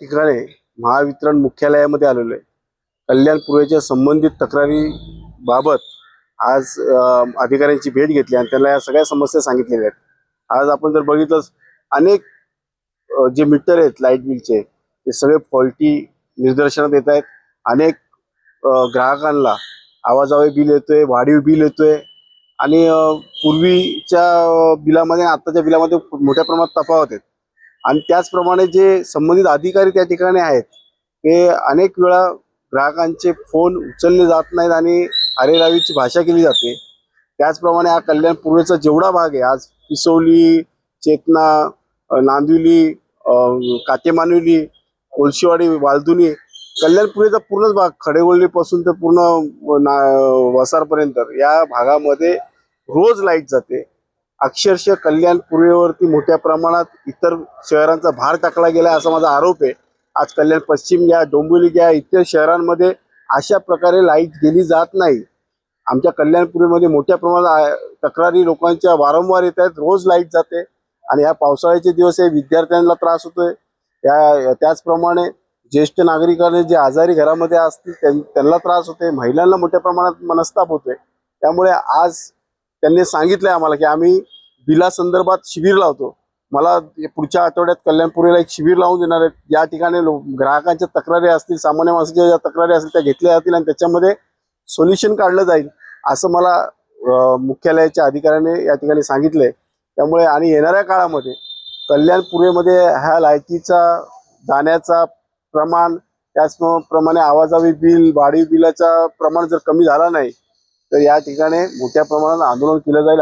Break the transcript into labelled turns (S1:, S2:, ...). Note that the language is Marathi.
S1: ठिकाणी महावितरण मुख्यालयामध्ये आलेलो आहे। कल्याण पूर्वेच्या संबंधित तक्रारी बाबत आज अधिकाऱ्यांची भेट घेतली आणि त्यांना या सगळ्या समस्या सांगितलेल्या आहेत। आज आपण जर बघितलं अनेक जे मीटर आहेत लाईट बिलचे ते सगळे फॉल्टी निदर्शनात येत आहेत। अनेक ग्राहकांना आवाजावे बिल येतोय, वाढीव बिल येतोय आणि पूर्वीच्या बिलामध्ये आताच्या बिलामध्ये मोठ्या प्रमाणात तफावत आहेत। आणि त्याचप्रमाणे जे संबंधित अधिकारी त्या ठिकाणी आहेत ते अनेक वेळा ग्राहकांचे फोन उचलले जात नाहीत आणि अरेरावीची भाषा केली जाते। त्याचप्रमाणे हा कल्याण पूर्वेचा जेवढा भाग आहे, आज पिसोली, चेतना, नांदिवली, कातेमानुली, कोळशीवाडी, वालधुनी, कल्याण पूर्वेचा पूर्णच भाग खडेगोल्लीपासून तर पूर्ण वसारपर्यंत या भागामध्ये रोज लाईट जाते। अक्षरशः कल्याण पूर्वेवरती मोठ्या प्रमाणात इतर शहरांचा भार टाकला गेला असा माझा आरोप आहे। आज कल्याण पश्चिम घ्या, डोंबिवली घ्या, इतर शहरांमध्ये अशा प्रकारे लाईट गेली जात नाही। आमच्या कल्याण पूर्वेमध्ये मोठ्या प्रमाणात तक्रारी लोकांच्या वारंवार येत आहेत। रोज लाईट जाते आणि या पावसाळ्याचे दिवस हे विद्यार्थ्यांना त्रास होतोय। त्याचप्रमाणे ज्येष्ठ नागरिकांना जे आजारी घरामध्ये असतील त्यांना त्रास होतोय, महिलांना मोठ्या प्रमाणात मनस्ताप होतोय। त्यामुळे आज त्यांनी सांगितलंय आम्हाला की आम्ही बिलासंदर्भात शिबिर लावतो। मला पुढच्या आठवड्यात कल्याण पूर्वेला एक शिबिर लावून देणार आहेत। या ठिकाणी ग्राहकांच्या तक्रारी असतील, सामान्य माणसाच्या ज्या तक्रारी असतील त्या घेतल्या जातील आणि त्याच्यामध्ये सोल्युशन काढलं जाईल असं मला मुख्यालयाच्या अधिकाऱ्याने या ठिकाणी सांगितलंय। त्यामुळे आणि येणाऱ्या काळामध्ये कल्याण पूर्वेमध्ये ह्या लाईटीचा जाण्याचा प्रमाण, त्याचप्रमाणे आवाजावी बिल, वाढीव बिलाचा प्रमाण जर कमी झाला नाही तर या ठिकाणी मोठ्या प्रमाणात आंदोलन केलं जाईल।